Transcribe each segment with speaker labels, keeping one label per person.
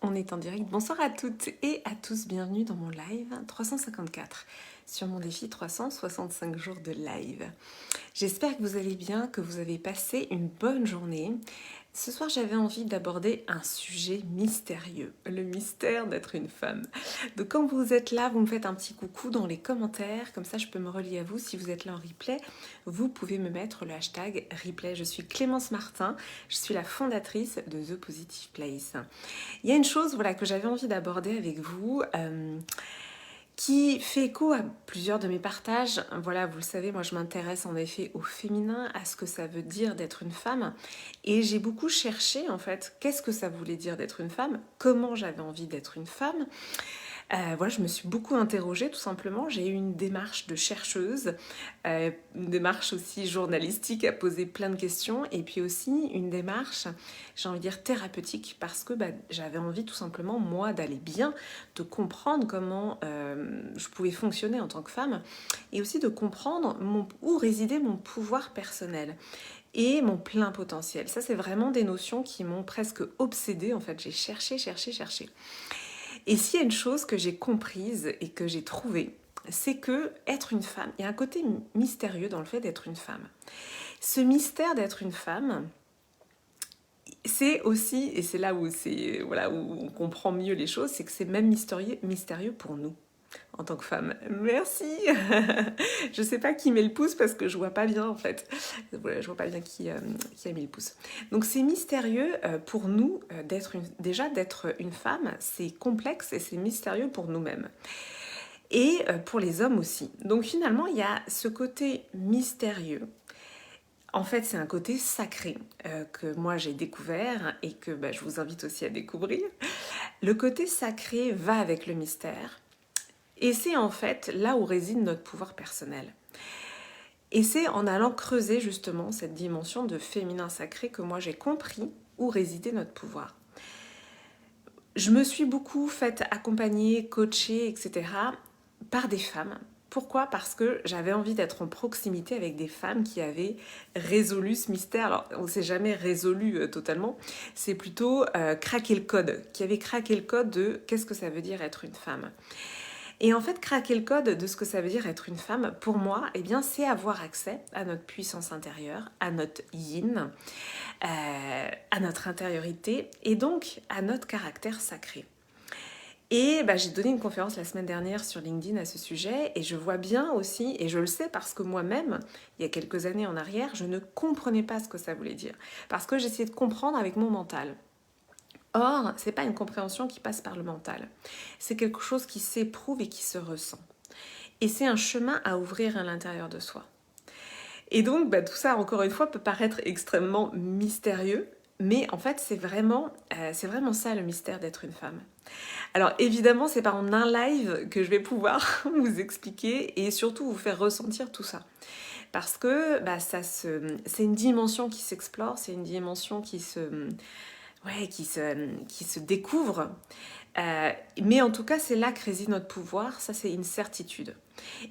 Speaker 1: On est en direct. Bonsoir à toutes et à tous. Bienvenue dans mon live 354 sur mon défi 365 jours de live. J'espère que vous allez bien, que vous avez passé une bonne journée. Ce soir, j'avais envie d'aborder un sujet mystérieux, le mystère d'être une femme. Donc quand vous êtes là, vous me faites un petit coucou dans les commentaires, comme ça je peux me relier à vous. Si vous êtes là en replay, vous pouvez me mettre le hashtag replay. Je suis Clémence Martin, je suis la fondatrice de The Positive Place. Il y a une chose voilà, que j'avais envie d'aborder avec vous, qui fait écho à plusieurs de mes partages. Voilà, vous le savez, moi je m'intéresse en effet au féminin, à ce que ça veut dire d'être une femme. Et j'ai beaucoup cherché en fait, qu'est-ce que ça voulait dire d'être une femme, comment j'avais envie d'être une femme. Voilà, je me suis beaucoup interrogée tout simplement. J'ai eu une démarche de chercheuse, une démarche aussi journalistique à poser plein de questions, et puis aussi une démarche, j'ai envie de dire thérapeutique, parce que j'avais envie tout simplement moi d'aller bien, de comprendre comment je pouvais fonctionner en tant que femme, et aussi de comprendre où résidait mon pouvoir personnel et mon plein potentiel. Ça, c'est vraiment des notions qui m'ont presque obsédée. En fait, j'ai cherché. Et s'il y a une chose que j'ai comprise et que j'ai trouvée, c'est que être une femme, il y a un côté mystérieux dans le fait d'être une femme. Ce mystère d'être une femme, c'est aussi, et c'est là où, voilà, où on comprend mieux les choses, c'est que c'est même mystérieux pour nous en tant que femme. Merci. Je sais pas qui met le pouce parce que je vois pas bien en fait. Voilà, je vois pas bien qui a mis le pouce. Donc c'est mystérieux pour nous déjà d'être une femme, c'est complexe et c'est mystérieux pour nous-mêmes. Et pour les hommes aussi. Donc finalement, il y a ce côté mystérieux. En fait, c'est un côté sacré que moi j'ai découvert et que je vous invite aussi à découvrir. Le côté sacré va avec le mystère. Et c'est en fait là où réside notre pouvoir personnel. Et c'est en allant creuser justement cette dimension de féminin sacré que moi j'ai compris où résidait notre pouvoir. Je me suis beaucoup faite accompagner, coacher, etc. par des femmes. Pourquoi ? Parce que j'avais envie d'être en proximité avec des femmes qui avaient résolu ce mystère. Alors, on ne s'est jamais résolu totalement. C'est plutôt craquer le code. Qui avait craqué le code de qu'est-ce que ça veut dire être une femme. Et en fait, craquer le code de ce que ça veut dire être une femme, pour moi, eh bien, c'est avoir accès à notre puissance intérieure, à notre yin, à notre intériorité et donc à notre caractère sacré. Et j'ai donné une conférence la semaine dernière sur LinkedIn à ce sujet et je vois bien aussi, et je le sais parce que moi-même, il y a quelques années en arrière, je ne comprenais pas ce que ça voulait dire. Parce que j'essayais de comprendre avec mon mental. Or, ce n'est pas une compréhension qui passe par le mental. C'est quelque chose qui s'éprouve et qui se ressent. Et c'est un chemin à ouvrir à l'intérieur de soi. Et donc, tout ça, encore une fois, peut paraître extrêmement mystérieux, mais en fait, c'est vraiment ça le mystère d'être une femme. Alors évidemment, c'est pas en un live que je vais pouvoir vous expliquer et surtout vous faire ressentir tout ça. Parce que c'est une dimension qui s'explore, c'est une dimension qui se découvre. Mais en tout cas, c'est là que réside notre pouvoir, ça c'est une certitude.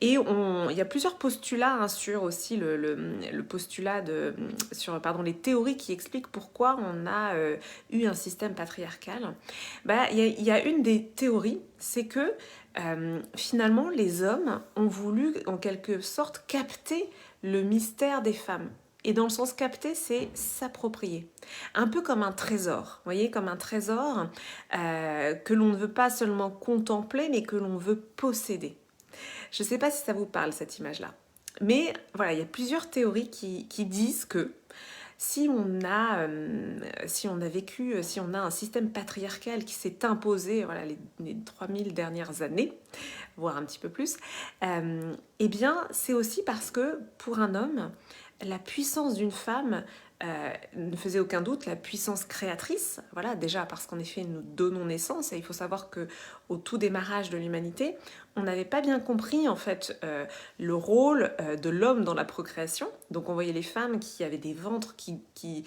Speaker 1: Et il y a plusieurs postulats sur aussi le postulat sur les théories qui expliquent pourquoi on a eu un système patriarcal. Il y a une des théories, c'est que finalement les hommes ont voulu en quelque sorte capter le mystère des femmes. Et dans le sens capter, c'est s'approprier. Un peu comme un trésor, vous voyez, comme un trésor que l'on ne veut pas seulement contempler, mais que l'on veut posséder. Je ne sais pas si ça vous parle, cette image-là. Mais voilà, il y a plusieurs théories qui disent que si on a un système patriarcal qui s'est imposé les 3000 dernières années, voire un petit peu plus, eh bien, c'est aussi parce que pour un homme, la puissance d'une femme ne faisait aucun doute, la puissance créatrice, voilà, déjà parce qu'en effet nous donnons naissance, et il faut savoir que au tout démarrage de l'humanité, on n'avait pas bien compris en fait le rôle de l'homme dans la procréation. Donc on voyait les femmes qui avaient des ventres qui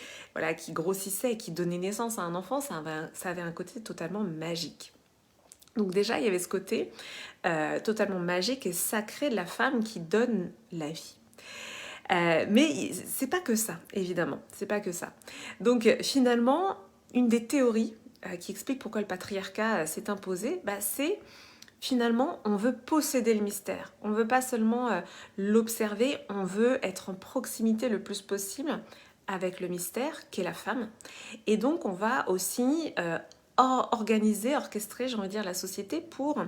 Speaker 1: grossissaient et qui donnaient naissance à un enfant, ça avait un côté totalement magique. Donc déjà, il y avait ce côté totalement magique et sacré de la femme qui donne la vie. Mais c'est pas que ça, évidemment, c'est pas que ça. Donc finalement, une des théories qui explique pourquoi le patriarcat s'est imposé, c'est finalement, on veut posséder le mystère. On ne veut pas seulement l'observer, on veut être en proximité le plus possible avec le mystère qu'est la femme. Et donc, on va aussi organiser, orchestrer, j'ai envie de dire, la société pour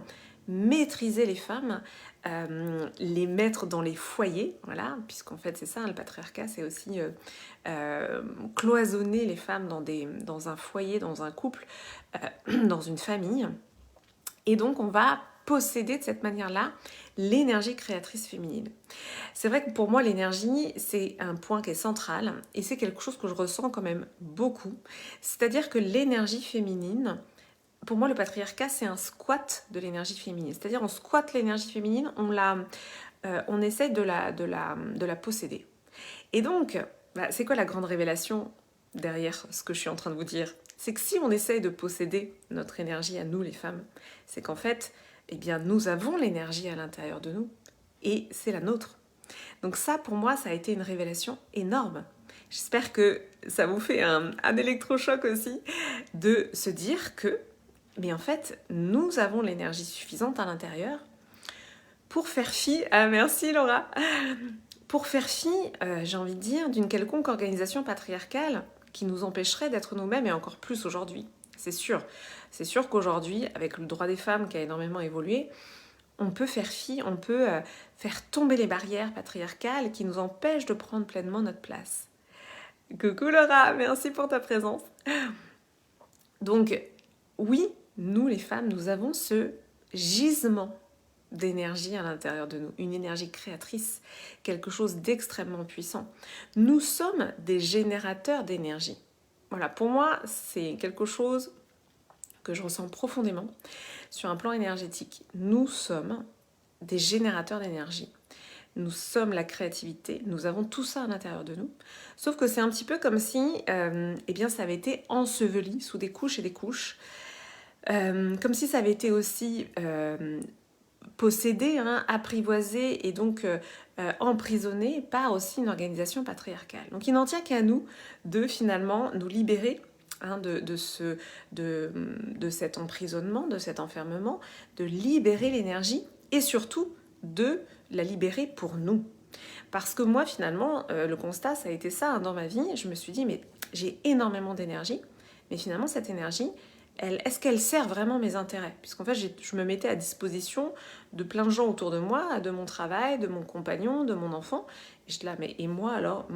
Speaker 1: maîtriser les femmes, les mettre dans les foyers, voilà, puisqu'en fait c'est ça, le patriarcat, c'est aussi cloisonner les femmes dans un foyer, dans un couple, dans une famille. Et donc on va posséder de cette manière-là l'énergie créatrice féminine. C'est vrai que pour moi l'énergie c'est un point qui est central et c'est quelque chose que je ressens quand même beaucoup. C'est-à-dire que l'énergie féminine, pour moi le patriarcat c'est un squat de l'énergie féminine. C'est-à-dire on squatte l'énergie féminine, on essaie de la posséder. Et donc c'est quoi la grande révélation derrière ce que je suis en train de vous dire? C'est que si on essaye de posséder notre énergie à nous les femmes, c'est qu'en fait, eh bien, nous avons l'énergie à l'intérieur de nous et c'est la nôtre. Donc ça, pour moi, ça a été une révélation énorme. J'espère que ça vous fait un électrochoc aussi de se dire que, mais en fait, nous avons l'énergie suffisante à l'intérieur pour faire fi, ah merci Laura, pour faire fi, j'ai envie de dire, d'une quelconque organisation patriarcale qui nous empêcherait d'être nous-mêmes et encore plus aujourd'hui. C'est sûr. C'est sûr qu'aujourd'hui, avec le droit des femmes qui a énormément évolué, on peut faire fi, on peut faire tomber les barrières patriarcales qui nous empêchent de prendre pleinement notre place. Coucou Laura, merci pour ta présence. Donc, oui, nous les femmes, nous avons ce gisement d'énergie à l'intérieur de nous, une énergie créatrice, quelque chose d'extrêmement puissant. Nous sommes des générateurs d'énergie. Voilà, pour moi, c'est quelque chose que je ressens profondément sur un plan énergétique. Nous sommes des générateurs d'énergie. Nous sommes la créativité, nous avons tout ça à l'intérieur de nous. Sauf que c'est un petit peu comme si eh bien, ça avait été enseveli sous des couches et des couches. Comme si ça avait été aussi possédé, apprivoisé et donc emprisonné par aussi une organisation patriarcale. Donc il n'en tient qu'à nous de finalement nous libérer de cet emprisonnement, de cet enfermement, de libérer l'énergie et surtout de la libérer pour nous. Parce que moi finalement, le constat ça a été ça dans ma vie, je me suis dit mais j'ai énormément d'énergie, mais finalement cette énergie, est-ce qu'elle sert vraiment mes intérêts? Puisqu'en fait, je me mettais à disposition de plein de gens autour de moi, de mon travail, de mon compagnon, de mon enfant. Et je dis là, mais et moi alors,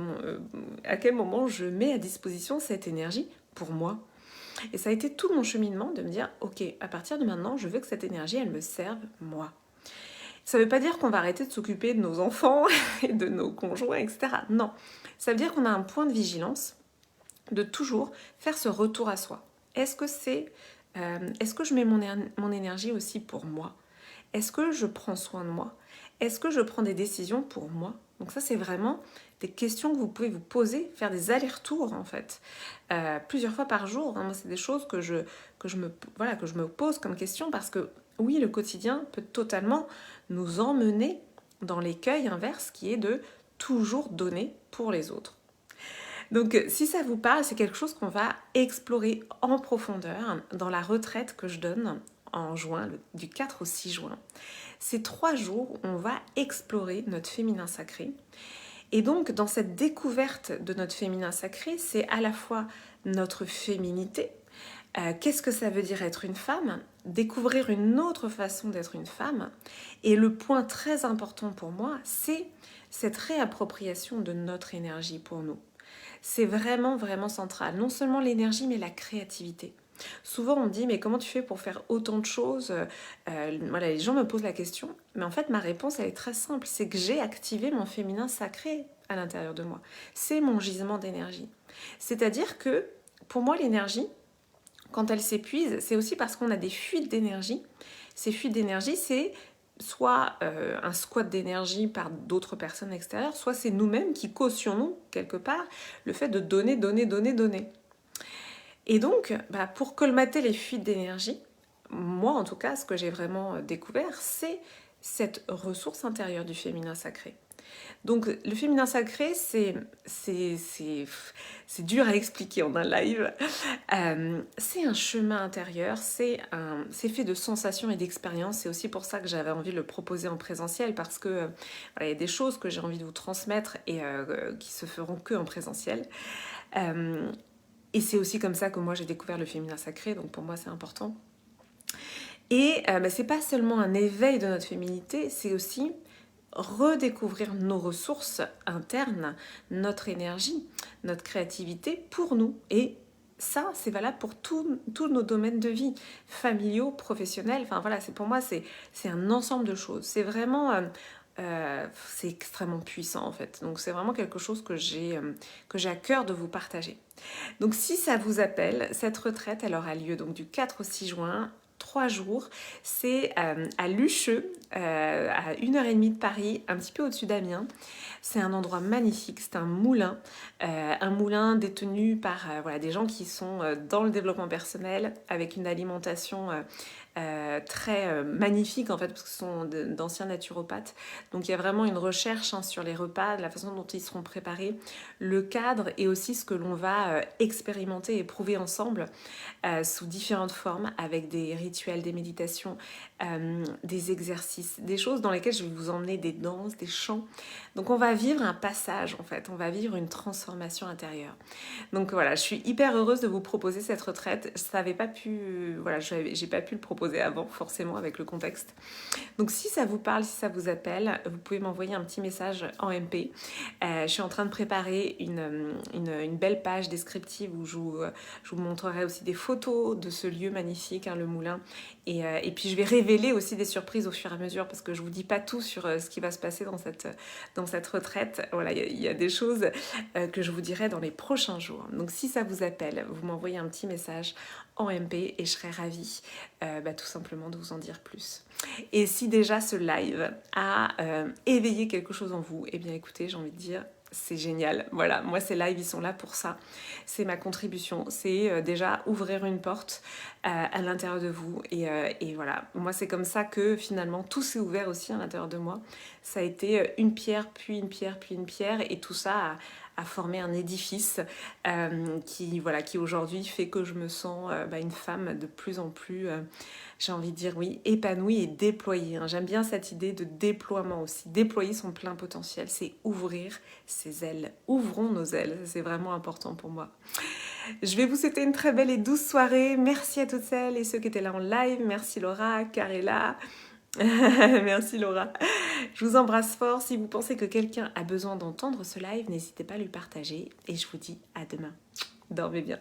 Speaker 1: à quel moment je mets à disposition cette énergie pour moi? Et ça a été tout mon cheminement de me dire, ok, à partir de maintenant, je veux que cette énergie, elle me serve moi. Ça ne veut pas dire qu'on va arrêter de s'occuper de nos enfants et de nos conjoints, etc. Non, ça veut dire qu'on a un point de vigilance de toujours faire ce retour à soi. Est-ce que je mets mon énergie aussi pour moi? Est-ce que je prends soin de moi? Est-ce que je prends des décisions pour moi? Donc ça, c'est vraiment des questions que vous pouvez vous poser, faire des allers-retours en fait, plusieurs fois par jour. Moi, c'est des choses que je me pose comme question parce que oui, le quotidien peut totalement nous emmener dans l'écueil inverse qui est de toujours donner pour les autres. Donc si ça vous parle, c'est quelque chose qu'on va explorer en profondeur dans la retraite que je donne en juin, du 4 au 6 juin. C'est 3 jours où on va explorer notre féminin sacré. Et donc dans cette découverte de notre féminin sacré, c'est à la fois notre féminité, qu'est-ce que ça veut dire être une femme, découvrir une autre façon d'être une femme. Et le point très important pour moi, c'est cette réappropriation de notre énergie pour nous. C'est vraiment, vraiment central. Non seulement l'énergie, mais la créativité. Souvent, on me dit, mais comment tu fais pour faire autant de choses? Voilà, les gens me posent la question. Mais en fait, ma réponse, elle est très simple. C'est que j'ai activé mon féminin sacré à l'intérieur de moi. C'est mon gisement d'énergie. C'est-à-dire que, pour moi, l'énergie, quand elle s'épuise, c'est aussi parce qu'on a des fuites d'énergie. Ces fuites d'énergie, c'est soit un squat d'énergie par d'autres personnes extérieures, soit c'est nous-mêmes qui cautionnons quelque part le fait de donner, donner, donner, donner. Et donc, pour colmater les fuites d'énergie, moi en tout cas, ce que j'ai vraiment découvert, c'est cette ressource intérieure du féminin sacré. Donc le féminin sacré, c'est dur à expliquer en un live. C'est un chemin intérieur, c'est fait de sensations et d'expériences. C'est aussi pour ça que j'avais envie de le proposer en présentiel, parce que voilà, il y a des choses que j'ai envie de vous transmettre et qui se feront que en présentiel. Et c'est aussi comme ça que moi j'ai découvert le féminin sacré, donc pour moi c'est important. Et c'est pas seulement un éveil de notre féminité, c'est aussi redécouvrir nos ressources internes, notre énergie, notre créativité pour nous. Et ça, c'est valable pour tous nos domaines de vie, familiaux, professionnels. Enfin voilà, pour moi, c'est un ensemble de choses. C'est vraiment... c'est extrêmement puissant en fait. Donc c'est vraiment quelque chose que j'ai à cœur de vous partager. Donc si ça vous appelle, cette retraite, elle aura lieu donc du 4 au 6 juin. 3 jours, c'est à Lucheux, à 1h30 de Paris, un petit peu au-dessus d'Amiens. C'est un endroit magnifique, c'est un moulin détenu par voilà, des gens qui sont dans le développement personnel, avec une alimentation très magnifique en fait, parce que ce sont d'anciens naturopathes. Donc il y a vraiment une recherche sur les repas, la façon dont ils seront préparés, le cadre et aussi ce que l'on va expérimenter et prouver ensemble sous différentes formes, avec des rituels, des méditations, des exercices, des choses dans lesquelles je vais vous emmener, des danses, des chants. Donc on va vivre un passage en fait, on va vivre une transformation intérieure. Donc voilà, je suis hyper heureuse de vous proposer cette retraite. Je n'avais pas pu, voilà, j'ai pas pu le proposer avant forcément avec le contexte. Donc si ça vous parle, si ça vous appelle, vous pouvez m'envoyer un petit message en MP. Je suis en train de préparer une belle page descriptive où je vous montrerai aussi des photos de ce lieu magnifique, le moulin. Et puis je vais révéler aussi des surprises au fur et à mesure, parce que je vous dis pas tout sur ce qui va se passer dans cette retraite. Voilà, il y a des choses que je vous dirai dans les prochains jours. Donc si ça vous appelle, vous m'envoyez un petit message en MP et je serai ravie tout simplement de vous en dire plus. Et si déjà ce live a éveillé quelque chose en vous, eh bien écoutez, j'ai envie de dire, c'est génial. Voilà, moi ces lives, ils sont là pour ça. C'est ma contribution. C'est déjà ouvrir une porte à l'intérieur de vous. Et voilà, moi c'est comme ça que finalement tout s'est ouvert aussi à l'intérieur de moi. Ça a été une pierre, puis une pierre, puis une pierre. Et tout ça a formé un édifice qui aujourd'hui fait que je me sens une femme de plus en plus... j'ai envie de dire oui, épanouie et déployée. J'aime bien cette idée de déploiement aussi. Déployer son plein potentiel, c'est ouvrir ses ailes. Ouvrons nos ailes, c'est vraiment important pour moi. Je vais vous souhaiter une très belle et douce soirée. Merci à toutes celles et ceux qui étaient là en live. Merci Laura, Carella. Merci Laura. Je vous embrasse fort. Si vous pensez que quelqu'un a besoin d'entendre ce live, n'hésitez pas à lui partager. Et je vous dis à demain. Dormez bien.